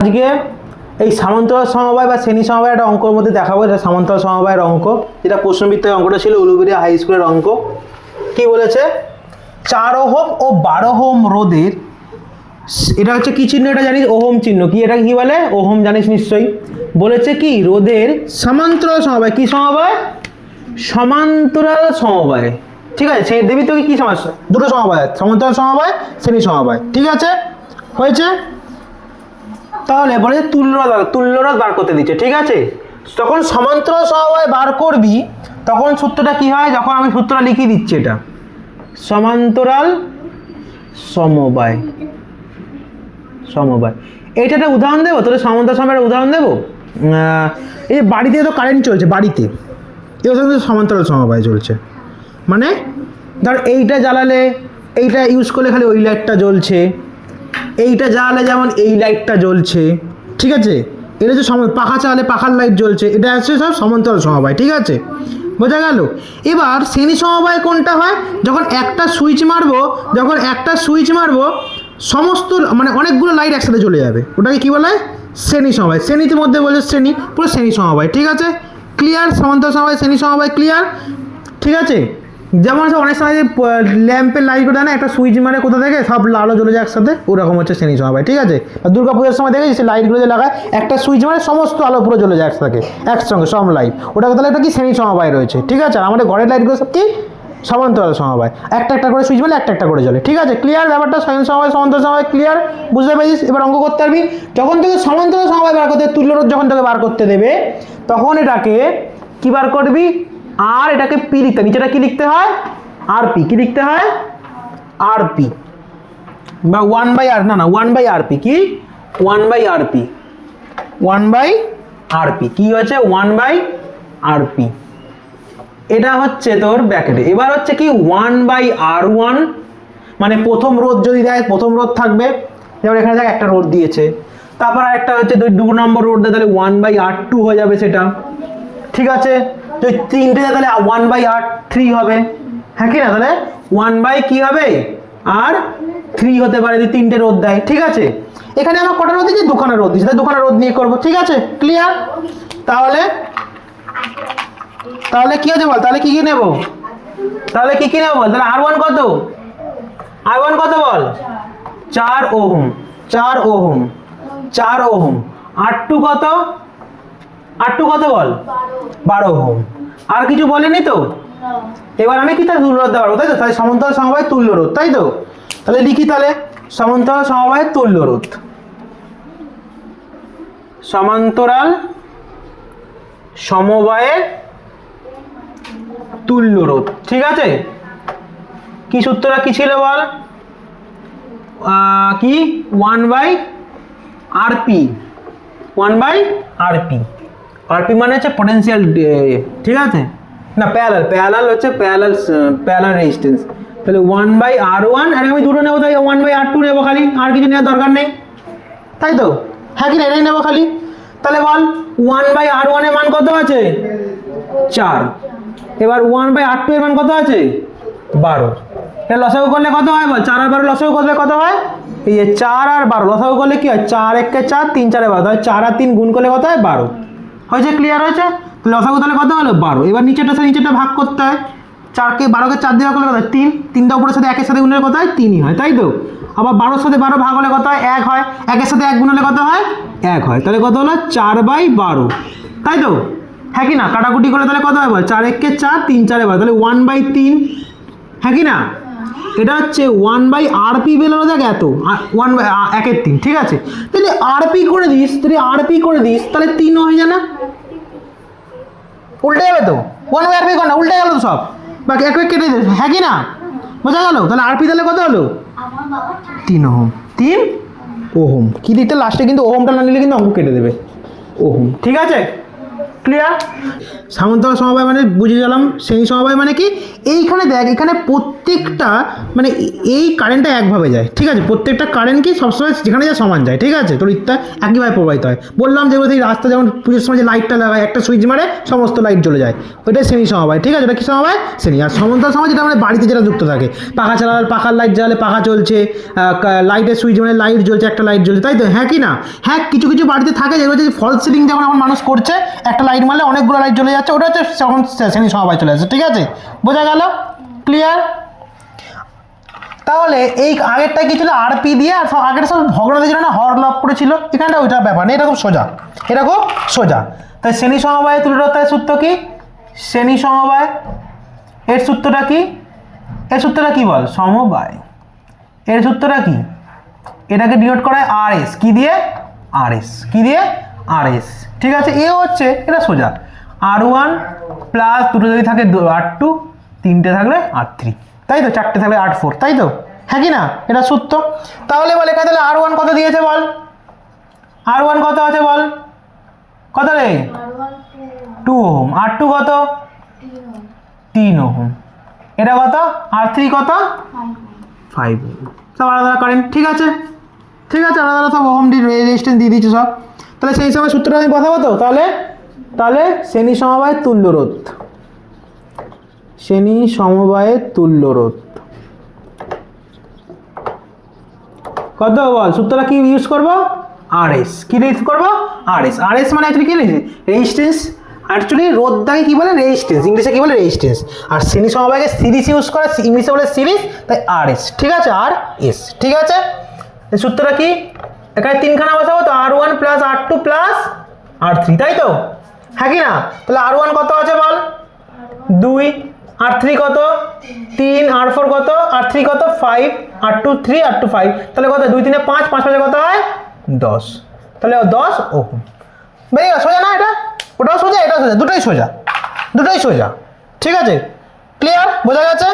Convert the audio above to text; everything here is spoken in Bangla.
আজকে এই সমান্তরাল সমবায় বা শ্রেণী সমবায় একটা অঙ্কের মধ্যে দেখাবো। এটা সমান্তরাল সমবায়ের অঙ্ক, যেটা প্রশ্নবিত্তের অঙ্কটা ছিল উলুবেড়িয়া হাই স্কুলের অঙ্ক। কি বলেছে? 4 ওহম ও 12 ওহম রোধের, এটা হচ্ছে কি চিহ্ন? এটা জানিস, ওহম চিহ্ন। কি এটা কি বলে? ওহম জানিস নিশ্চয়ই। বলেছে কি রোধের সমান্তরাল সমবায়। কি সমবায়? সমান্তরাল সমবায়। ঠিক আছে, সে দেবী তোকে কি সমস্যা? দুটো সমবায়, সমান্তরাল সমবায়, শ্রেণী সমবায়। ঠিক আছে, হয়েছে? তাহলে বলে তুল্যরোধ বার করতে দিচ্ছে। ঠিক আছে, যখন সমান্তরাল সমবায় বার করবি তখন সূত্রটা কি হয়? যখন আমি সূত্রটা লিখে দিচ্ছি, এটা সমান্তরাল সমবায়। এইটা একটা উদাহরণ দেবো তোদের, সমান্তরাল সমবায়ের উদাহরণ দেবো। এই যে বাড়িতে তো কারেন্ট চলছে, বাড়িতে এটা সমান্তরাল সমবায় চলছে। মানে ধর এইটা জ্বালালে এইটা ইউজ করলে খালি ওই লাইটটা জ্বলছে, এইটা জ্বালালে যেমন এই লাইটটা জ্বলছে। ঠিক আছে, এটা হচ্ছে পাখা চালালে পাখার লাইট জ্বলছে। এটা হচ্ছে সব সমান্তরাল সমবায়। ঠিক আছে, বোঝা গেল? এবার শ্রেণী সমবায় কোনটা হয়? যখন একটা সুইচ মারবো সমস্ত মানে অনেকগুলো লাইট একসাথে জ্বলে যাবে, ওটাকে কি বলে? শ্রেণী সমবায়। শ্রেণীতে মধ্যে বলছে শ্রেণী, পুরো শ্রেণী সমবায়। ঠিক আছে, ক্লিয়ার? সমান্তরাল সমবায়, শ্রেণী সমবায়, ক্লিয়ার? ঠিক আছে, যেমন অনেক সময় ল্যাম্পের লাইট করে দেয় না, একটা সুইচ মারে কোথা থেকে সব আলো জ্বলে যায় একসাথে, ওরকম হচ্ছে শ্রেণী সমবায়। ঠিক আছে, আর দুর্গা পুজোর সময় দেখেছি সে লাইটগুলো যে লাগায়, একটা সুইচ মারে সমস্ত আলো পুরো জ্বলে যায় একসঙ্গে সব লাইট, ওটাকে তাহলে এটা কি? শ্রেণী সমবায় রয়েছে। ঠিক আছে, আর আমাদের ঘরের লাইটগুলো সব কি? সমান্তরাল সমবায়। একটা একটা করে সুইচ মারলে একটা একটা করে জ্বলে। ঠিক আছে, ক্লিয়ার ব্যাপারটা? শ্রেণী সমবায়, সমান্তরাল সমবায়, ক্লিয়ার? বুঝতে পেরেছিস? এবার অঙ্ক করতে পারবি। যখন তোকে সমান্তরাল সমবায় বার করতে, তুল্যরোধ যখন তোকে বার করতে দেবে, তখন এটাকে কি বার করবি? আর এটাকে পি লিখতে, নিচেটা কি লিখতে হয়? আর পি। কি লিখতে হয়? আর পি বা 1/r, না 1/rp। কি? 1/rp। 1/rp কি হচ্ছে? 1/rp। এটা হচ্ছে তোর ব্র্যাকেটে। এবার হচ্ছে কি 1/r1, মানে প্রথম রোধ যদি দেয়, প্রথম রোধ থাকবে। যেমন এখানে দেখ একটা রোধ দিয়েছে, তারপর একটা হচ্ছে 2 নম্বর রোধ দেয়, তাহলে 1/r2 হয়ে যাবে সেটা। ঠিক আছে, যদি 3টে দেয় তাহলে 1/r3 হবে। হ্যাঁ কি না? তাহলে 1/ কি হবে? r3 হতে পারে যদি 3টে রোধ দেয়। ঠিক আছে, এখানে আমার কটা রোধ দিয়েছে? 2খানা রোধ দিয়েছে, তাই 2খানা রোধ নিয়ে করবো। ঠিক আছে, ক্লিয়ার? তাহলে কি হচ্ছে বল? তাহলে কি নেব? তাহলে কি নেব বল? তাহলে r1 কত? r1 কত বল? 4 ওহম। 4 ওহম। 4 ওহম। r2 কত? r2 কত বল? 12 ওহম। আর কিছু বলেনি তো? এবার আমি কি তার তুল্যরোধ দেওয়া, তাই তো? তাহলে সমান্তরাল সমবায়ের তুল্যরোধ, তাই তো? তাহলে লিখি, তাহলে সমান্তরাল সমবায়ের তুল্যরোধ। সমান্তরাল সমবায়ের তুল্যরোধ। ঠিক আছে, কি সূত্রটা কি ছিল বল? কি? 1/rp। 1/rp। rp মানে হচ্ছে পটেনশিয়াল। ঠিক আছে, না প্যারালাল হচ্ছে প্যারালাল রেজিস্ট্যান্স। তাহলে 1/r1, আর আমি দুটো নেবো, তাই 1/r2 নেবো খালি, আর কিছু নেওয়ার দরকার নেই, তাই তো? হ্যাঁ কি না? এটাই নেবো খালি। তাহলে বল 1/r1 এর মান কত আছে? 4। এবার 1/r2 এর মান কত আছে? 12। এটা লসাগু করলে কত হয় বল? 4 আর 12 লসাগু করলে কত হয়? এই যে 4 আর 12 লসাগু করলে কি হয়? 4 একে 4, 3 4 12। তাহলে 4 আর 3 গুণ করলে কত হয়? 12। হয়েছে? ক্লিয়ার হয়েছে? লসাগু তাহলে কত হলো? 12। এবার নিচেটা ভাগ করতে হয়। 4কে 12কে 4 দিয়ে ভাগ করলে কত হয়? 3। 3টা উপরের সাথে 1-এর সাথে গুণ হলে কত হয়? 3ই হয়, তাই তো? আবার 12-এর সাথে 12 ভাগ হলে কত হয়? 1 হয়। 1-এর সাথে 1 গুণ হলে কত হয়? 1 হয়। তাহলে কত হলো? 4/12, তাই তো? হ্যাঁ কি না? কাটাকুটি করলে তাহলে কত হয় বল? 4 একে 4, 3 4 12, তাহলে 1/3। হ্যাঁ কি না? এটা হচ্ছে 1/rp বেরোলো, দেখ এত 1/3। ঠিক আছে, তাহলে rp করে দিস, তাহলে 3 হয়ে যায় না? উল্টে যাবে তো? 1/rp কর না, উল্টে গেল তো সব, বাকি এক কেটে দিস। হ্যাঁ কি না? বোঝা গেল? তাহলে rp তাহলে কত হলো? 3 ওহম। 3 ওহম কি দিতে লাস্টে, কিন্তু ওহমটা না নিলে কিন্তু অঙ্ক কেটে দেবে। ওহম। ঠিক আছে। ক্লিয়ার? সমান্তরাল সমবায় মানে বুঝে গেলাম। শ্রেণী সমবায় মানে কি, এইখানে দেখ এখানে প্রত্যেকটা মানে এই কারেন্টটা একভাবে যায়, ঠিক আছে? প্রত্যেকটা কারেন্ট কি সবসময় যেখানে যা সমান যায়, ঠিক আছে? তড়িৎটা একইভাবে প্রবাহিত হয়। বললাম যেগুলো সেই রাস্তা যেমন পুজোর সময় যে লাইটটা লাগায়, একটা সুইচ মারে সমস্ত লাইট জ্বলে যায়, ওইটাই শ্রেণী সমবায়, ঠিক আছে? ওটা কি সমবায়? শ্রেণী। আর সমান্তরাল সমবায় যেটা মানে বাড়িতে যেটা যুক্ত থাকে, পাখা চালালে পাখার লাইট জ্বালালে পাখা চলছে, লাইটের সুইচ মানে লাইট জ্বলছে, একটা লাইট জ্বলছে, তাই তো? হ্যাঁ কি না? হ্যাঁ, কিছু কিছু বাড়িতে থাকে যেগুলো হচ্ছে ফল সিলিং, যেমন আমার মানুষ করছে, একটা লাইট মারলে অনেকগুলো লাইট জ্বলে যাচ্ছে, ওটা হচ্ছে তখন শ্রেণী সমবায় চলে আসছে, ঠিক আছে? বোঝা গেল? ক্লিয়ার? তাহলে এই আগেরটা কি ছিল, আরপি দিয়ে, আর আগেরটা সব ভগ্নাংশ ছিল না, হর লব করেছিল, এখানটা ওইটা ব্যাপার নেই, এটা খুব সোজা, এটা খুব সোজা। তাই শ্রেণী সমবায় তুল্যতার সূত্র কি? শ্রেণী সমবায় এর সূত্রটা কি? এর সূত্রটা কি বল? সমবায় এর সূত্রটা কি? এটাকে ডিনোট করা হয় আর এস, কি দিয়ে? আর এস, কি দিয়ে? আর এস, ঠিক আছে? এ হচ্ছে এটা সোজা, R1 প্লাস দুটো যদি থাকে R2, তিনটে থাকলে R3, তাই তো? চারটে থাকলে R4, তাই তো? হ্যাঁ কি না? এটা সূত্র। তাহলে বল এখানে তাহলে R1 কত দিয়েছে বল? R1 কত আছে বল? কত রে? 2 ওহম। R2 কত? 3 ওহম। এটা কত? R3 কত? 5 ওহম। সব আলাদা আলাদা কারেন্ট, ঠিক আছে? ঠিক আছে, আলাদা আলাদা সব ওহম রেজিস্ট্যান্স দিয়ে দিয়েছে সব। তাহলে সেই সময় সূত্রটা আমি বসাবো তো? তাহলে তাহলে শ্রেণী সমবায়ের তুল্য রোধ, শ্রেণী সমবায়ের তুল্য রোধ কত বল? সূত্রটা কি ইউজ করবো? আরএস। কি ইউজ করবো? আরএস। আরএস মানে অ্যাকচুয়ালি কি লিখেছি? রেজিস্ট্যান্স। অ্যাকচুয়ালি রোধটাকে কি বলে? রেজিস্ট্যান্স। ইংলিশে কি বলে? রেজিস্ট্যান্স। আর শ্রেণী সমবায়কে সিরিজ ইউজ করে, ইংলিশে বলে সিরিজ, তাই আরএস, ঠিক আছে? আর এস, ঠিক আছে? এই সূত্রটা কি? এখানে তিনখানা বসাবো তো, R1 plus R2 plus R3, তাই তো? হ্যাঁ কি না? তাহলে R1 কত আছে বল? 2, R3 কত? 3, R4 কত? R3 কত? 5, R2 3, R2 5, তাহলে কত? 2 3 5, 5 5 কত হয়? 10। তাহলে 10 ওহম। বেরিয়ে গেল, সোজা না এটা? ওটাও সোজা, এটাও সোজা, দুটোই সোজা, দুটোই সোজা, ঠিক আছে? ক্লিয়ার? বোঝা গেছে?